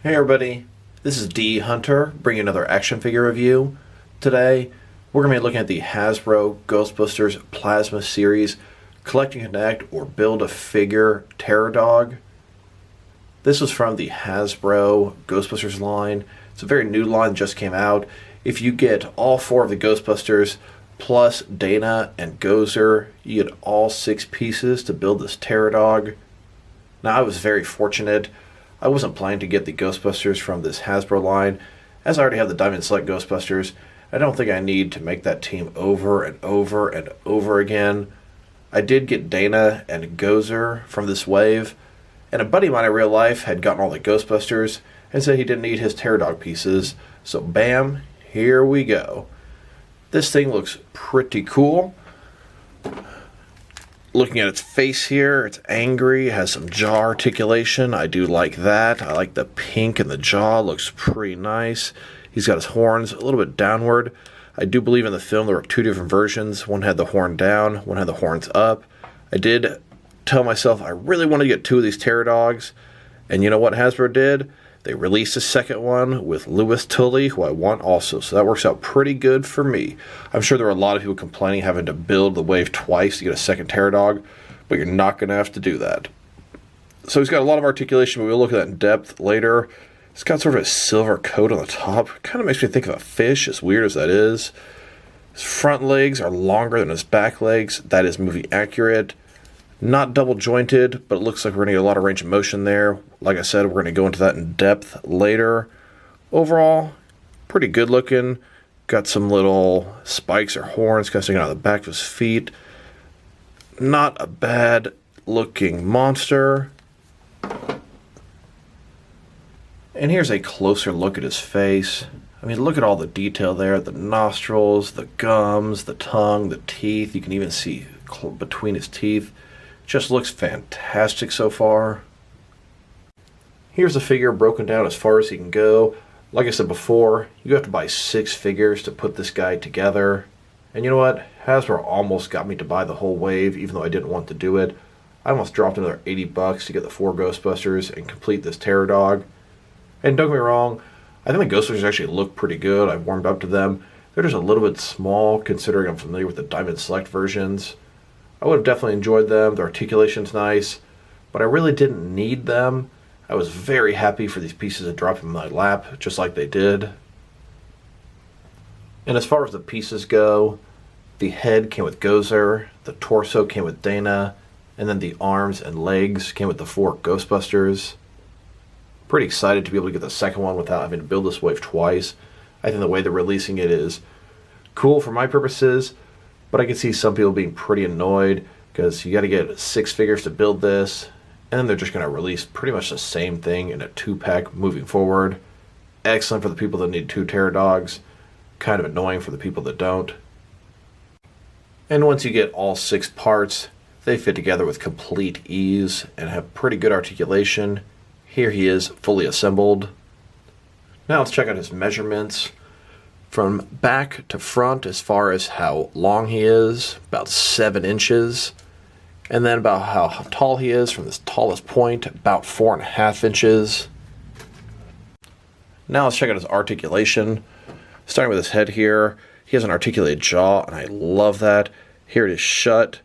Hey everybody, this is D Hunter bringing another action figure review. Today we're going to be looking at the Hasbro Ghostbusters Plasma Series Collect and Connect or Build a Figure Terror Dog. This was from the Hasbro Ghostbusters line. It's a very new line that just came out. If you get all 4 of the Ghostbusters plus Dana and Gozer, you get all 6 pieces to build this Terror Dog. Now I was very fortunate. I wasn't planning to get the Ghostbusters from this Hasbro line, as I already have the Diamond Select Ghostbusters. I don't think I need to make that team over and over and over again. I did get Dana and Gozer from this wave, and a buddy of mine in real life had gotten all the Ghostbusters and said he didn't need his Terror Dog pieces, so bam, here we go. This thing looks pretty cool. Looking at its face here, it's angry, has some jaw articulation. I do like that. I like the pink in the jaw, looks pretty nice. He's got his horns a little bit downward. I do believe in the film there were 2 different versions. One had the horn down, one had the horns up. I did tell myself I really want to get 2 of these Terror Dogs. And you know what Hasbro did? They released a second one with Louis Tully, who I want also. So that works out pretty good for me. I'm sure there are a lot of people complaining having to build the wave twice to get a second Terror Dog, but you're not going to have to do that. So he's got a lot of articulation, but we'll look at that in depth later. It's got sort of a silver coat on the top. Kind of makes me think of a fish, as weird as that is. His front legs are longer than his back legs. That is movie accurate. Not double jointed, but it looks like we're going to get a lot of range of motion there. Like I said, we're going to go into that in depth later. Overall, pretty good looking. Got some little spikes or horns kind of sticking out of the back of his feet. Not a bad looking monster. And here's a closer look at his face. I mean, look at all the detail there. The nostrils, the gums, the tongue, the teeth. You can even see between his teeth. Just looks fantastic so far. Here's the figure broken down as far as he can go. Like I said before, you have to buy 6 figures to put this guy together. And you know what? Hasbro almost got me to buy the whole wave, even though I didn't want to do it. I almost dropped another $80 to get the 4 Ghostbusters and complete this Terror Dog. And don't get me wrong, I think the Ghostbusters actually look pretty good. I've warmed up to them. They're just a little bit small, considering I'm familiar with the Diamond Select versions. I would have definitely enjoyed them. The articulation's nice, but I really didn't need them. I was very happy for these pieces to drop in my lap, just like they did. And as far as the pieces go, the head came with Gozer, the torso came with Dana, and then the arms and legs came with the 4 Ghostbusters. Pretty excited to be able to get the second one without having to build this wave twice. I think the way they're releasing it is cool for my purposes, but I can see some people being pretty annoyed because you got to get 6 figures to build this, and then they're just going to release pretty much the same thing in a 2-pack moving forward. Excellent for the people that need 2 Terror Dogs. Kind of annoying for the people that don't. And once you get all 6 parts, they fit together with complete ease and have pretty good articulation. Here he is, fully assembled. Now let's check out his measurements. From back to front, as far as how long he is, about 7 inches. And then about how tall he is from this tallest point, about 4.5 inches. Now let's check out his articulation. Starting with his head here, he has an articulated jaw, and I love that. Here it is shut,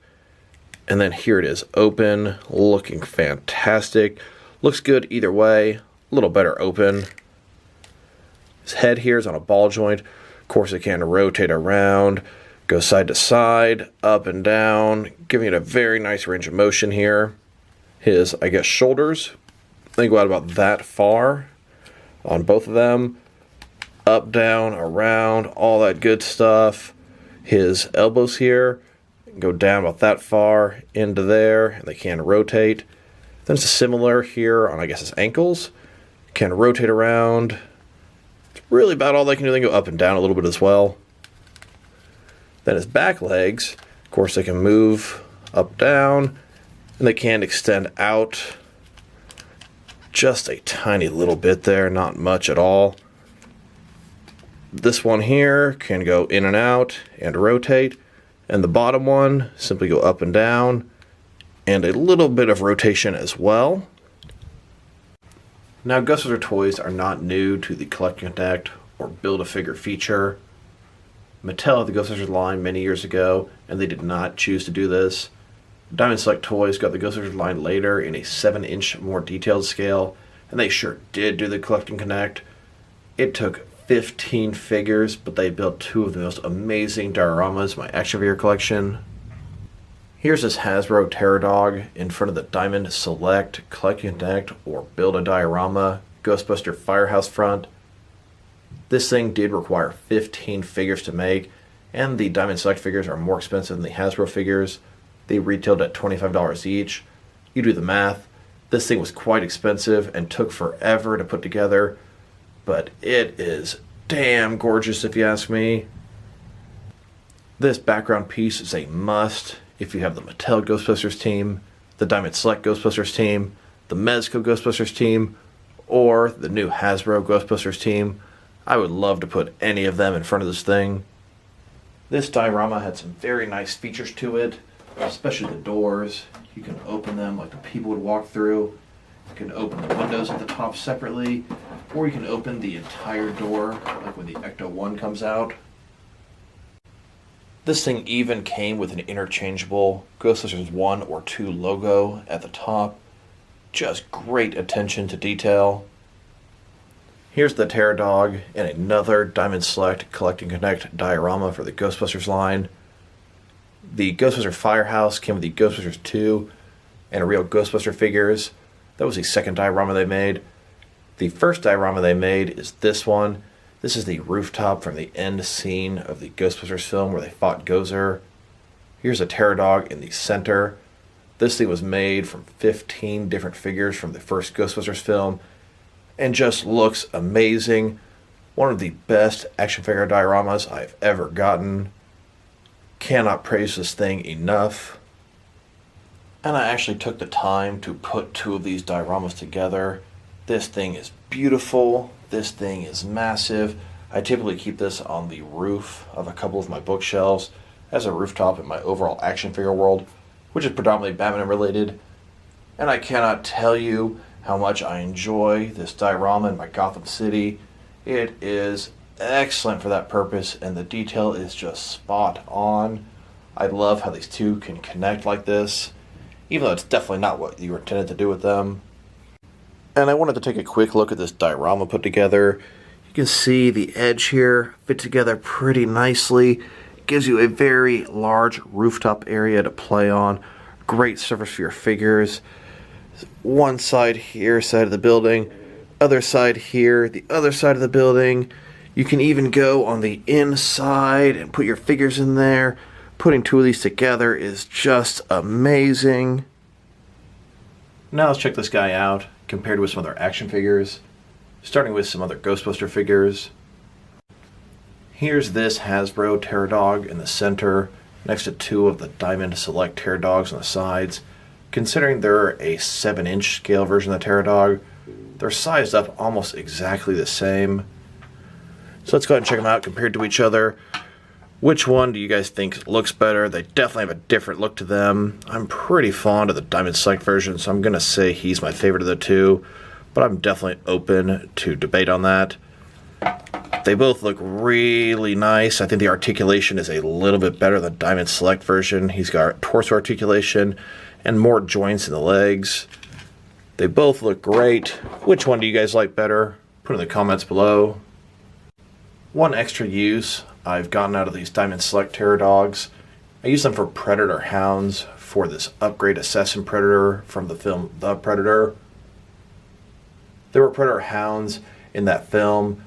and then here it is open, looking fantastic. Looks good either way, a little better open. His head here is on a ball joint. Of course, it can rotate around, go side to side, up and down, giving it a very nice range of motion here. His, I guess, shoulders, they go out about that far on both of them. Up, down, around, all that good stuff. His elbows here go down about that far into there, and they can rotate. Then it's similar here on, I guess, his ankles. Can rotate around. It's really about all they can do. They can go up and down a little bit as well. Then his back legs, of course, they can move up, down, and they can extend out just a tiny little bit there, not much at all. This one here can go in and out and rotate, and the bottom one simply go up and down, and a little bit of rotation as well. Now, Ghostbusters toys are not new to the Collect and Connect or Build-A-Figure feature. Mattel had the Ghostbusters line many years ago, and they did not choose to do this. Diamond Select Toys got the Ghostbusters line later in a 7-inch more detailed scale, and they sure did do the Collect and Connect. It took 15 figures, but they built two of the most amazing dioramas in my action figure collection. Here's this Hasbro Terror Dog in front of the Diamond Select Collect and Connect or Build a Diorama Ghostbuster Firehouse front. This thing did require 15 figures to make, and the Diamond Select figures are more expensive than the Hasbro figures. They retailed at $25 each. You do the math. This thing was quite expensive and took forever to put together, but it is damn gorgeous if you ask me. This background piece is a must if you have the Mattel Ghostbusters team, the Diamond Select Ghostbusters team, the Mezco Ghostbusters team, or the new Hasbro Ghostbusters team. I would love to put any of them in front of this thing. This diorama had some very nice features to it, especially the doors. You can open them like the people would walk through. You can open the windows at the top separately, or you can open the entire door like when the Ecto-1 comes out. This thing even came with an interchangeable Ghostbusters 1 or 2 logo at the top. Just great attention to detail. Here's the Terror Dog and another Diamond Select Collect and Connect diorama for the Ghostbusters line. The Ghostbuster Firehouse came with the Ghostbusters 2 and a real Ghostbuster figures. That was the second diorama they made. The first diorama they made is this one. This is the rooftop from the end scene of the Ghostbusters film where they fought Gozer. Here's a Terror Dog in the center. This thing was made from 15 different figures from the first Ghostbusters film and just looks amazing. One of the best action figure dioramas I've ever gotten. Cannot praise this thing enough. And I actually took the time to put two of these dioramas together. This thing is beautiful. This thing is massive. I typically keep this on the roof of a couple of my bookshelves as a rooftop in my overall action figure world, which is predominantly Batman related. And I cannot tell you how much I enjoy this diorama in my Gotham City. It is excellent for that purpose, and the detail is just spot on. I love how these two can connect like this, even though it's definitely not what you were intended to do with them. And I wanted to take a quick look at this diorama put together. You can see the edge here fit together pretty nicely. It gives you a very large rooftop area to play on. Great surface for your figures. One side here, side of the building. Other side here, the other side of the building. You can even go on the inside and put your figures in there. Putting two of these together is just amazing. Now let's check this guy out compared with some other action figures, starting with some other Ghostbuster figures. Here's this Hasbro Terror Dog in the center, next to two of the Diamond Select Terror Dogs on the sides. Considering they're a 7-inch scale version of the Terror Dog, they're sized up almost exactly the same. So let's go ahead and check them out compared to each other. Which one do you guys think looks better? They definitely have a different look to them. I'm pretty fond of the Diamond Select version, so I'm going to say he's my favorite of the two, but I'm definitely open to debate on that. They both look really nice. I think the articulation is a little bit better than the Diamond Select version. He's got torso articulation and more joints in the legs. They both look great. Which one do you guys like better? Put in the comments below. One extra use I've gotten out of these Diamond Select Terror Dogs. I use them for Predator Hounds for this upgrade Assassin Predator from the film The Predator. There were Predator Hounds in that film,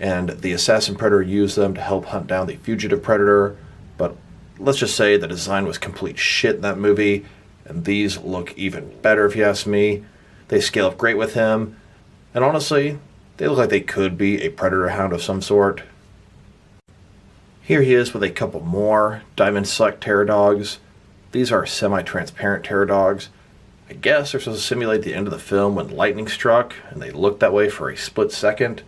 and the Assassin Predator used them to help hunt down the fugitive Predator, but let's just say the design was complete shit in that movie, and these look even better if you ask me. They scale up great with him, and honestly, they look like they could be a Predator Hound of some sort. Here he is with a couple more Diamond Select Terror Dogs. These are semi-transparent Terror Dogs. I guess they're supposed to simulate the end of the film when lightning struck, and they looked that way for a split second.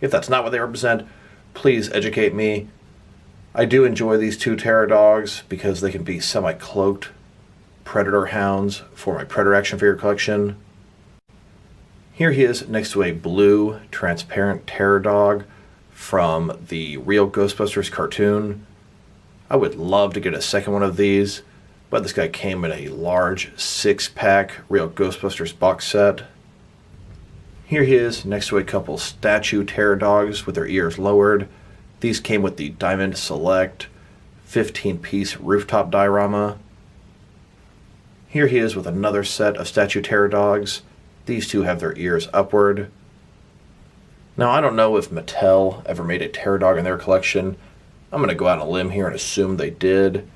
If that's not what they represent, please educate me. I do enjoy these two Terror Dogs because they can be semi-cloaked Predator Hounds for my Predator action figure collection. Here he is next to a blue transparent terror dog from the real Ghostbusters cartoon. I would love to get a second one of these, but this guy came in a large 6-pack real Ghostbusters box set. Here he is next to a couple statue terror dogs with their ears lowered. These came with the Diamond Select 15-piece rooftop diorama. Here he is with another set of statue terror dogs. These two have their ears upward. Now, I don't know if Mattel ever made a terror dog in their collection. I'm going to go out on a limb here and assume they did.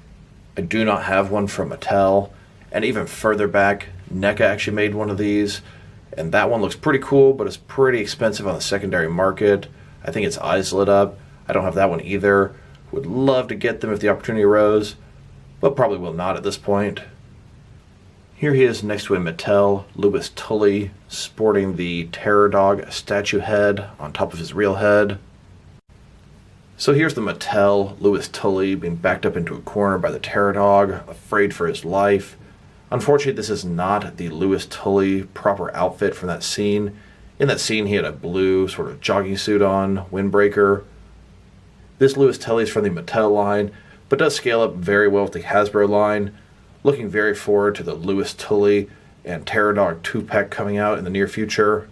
I do not have one from Mattel. And even further back, NECA actually made one of these. And that one looks pretty cool, but it's pretty expensive on the secondary market. I think its eyes lit up. I don't have that one either. Would love to get them if the opportunity arose, but probably will not at this point. Here he is next to a Mattel Louis Tully, sporting the Terror Dog statue head on top of his real head. So here's the Mattel Louis Tully being backed up into a corner by the Terror Dog, afraid for his life. Unfortunately, this is not the Louis Tully proper outfit from that scene. In that scene, he had a blue sort of jogging suit on, windbreaker. This Louis Tully is from the Mattel line, but does scale up very well with the Hasbro line. Looking very forward to the Louis Tully and Terror Dog 2-pack coming out in the near future.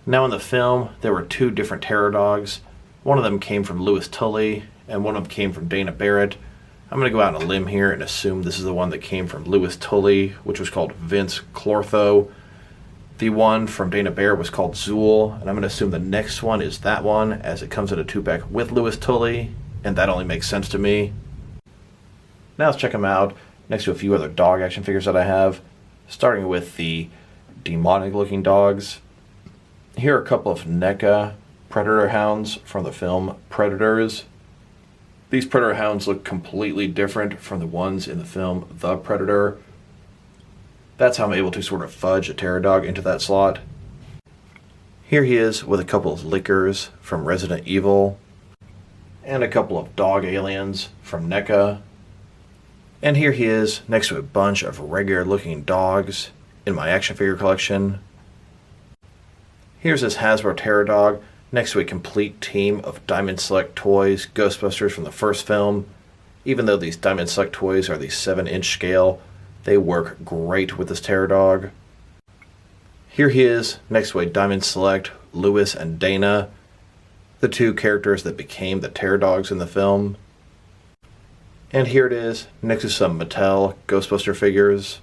Now in the film, there were 2 different Terror Dogs. One of them came from Louis Tully, and one of them came from Dana Barrett. I'm going to go out on a limb here and assume this is the one that came from Louis Tully, which was called Vince Clortho. The one from Dana Barrett was called Zuul, and I'm going to assume the next one is that one, as it comes in a 2-pack with Louis Tully, and that only makes sense to me. Now let's check them out next to a few other dog action figures that I have, starting with the demonic-looking dogs. Here are a couple of NECA Predator hounds from the film Predators. These Predator hounds look completely different from the ones in the film The Predator. That's how I'm able to sort of fudge a Terror Dog into that slot. Here he is with a couple of Lickers from Resident Evil, and a couple of dog aliens from NECA. And here he is next to a bunch of regular looking dogs in my action figure collection. Here's this Hasbro Terror Dog next to a complete team of Diamond Select toys, Ghostbusters from the first film. Even though these Diamond Select toys are the 7-inch scale, they work great with this Terror Dog. Here he is next to a Diamond Select Louis and Dana, the 2 characters that became the Terror Dogs in the film. And here it is next to some Mattel Ghostbuster figures.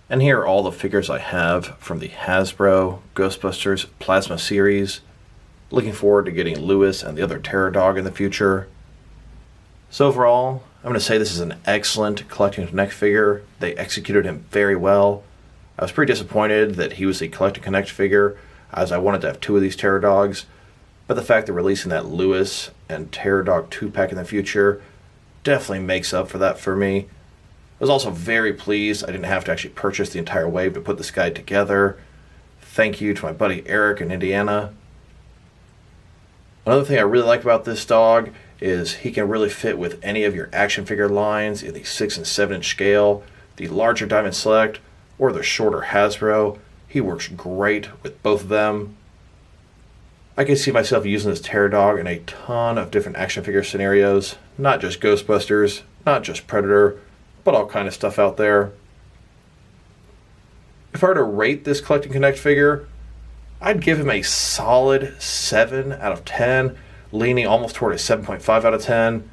And here are all the figures I have from the Hasbro Ghostbusters Plasma series. Looking forward to getting Louis and the other Terror Dog in the future. So overall, I'm going to say this is an excellent Collecting Connect figure. They executed him very well. I was pretty disappointed that he was a Collecting Connect figure, as I wanted to have 2 of these Terror Dogs. But the fact they're releasing that Louis and Terror Dog 2-pack in the future definitely makes up for that for me. I was also very pleased I didn't have to actually purchase the entire wave to put this guy together. Thank you to my buddy Eric in Indiana. Another thing I really like about this dog is he can really fit with any of your action figure lines in the 6 and 7-inch scale, the larger Diamond Select, or the shorter Hasbro. He works great with both of them. I can see myself using this Terror Dog in a ton of different action figure scenarios, not just Ghostbusters, not just Predator, but all kind of stuff out there. If I were to rate this Collecting Connect figure, I'd give him a solid 7 out of 10, leaning almost toward a 7.5 out of 10.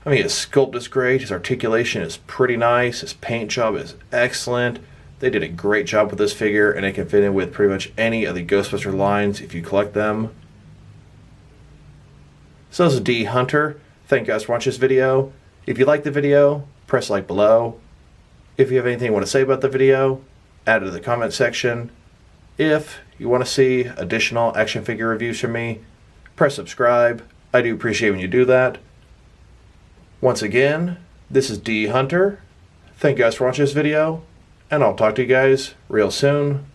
I mean, his sculpt is great, his articulation is pretty nice, his paint job is excellent. They did a great job with this figure, and it can fit in with pretty much any of the Ghostbuster lines if you collect them. So this is D Hunter. Thank you guys for watching this video. If you liked the video, press like below. If you have anything you want to say about the video, add it to the comment section. If you want to see additional action figure reviews from me, press subscribe. I do appreciate when you do that. Once again, this is D Hunter. Thank you guys for watching this video, and I'll talk to you guys real soon.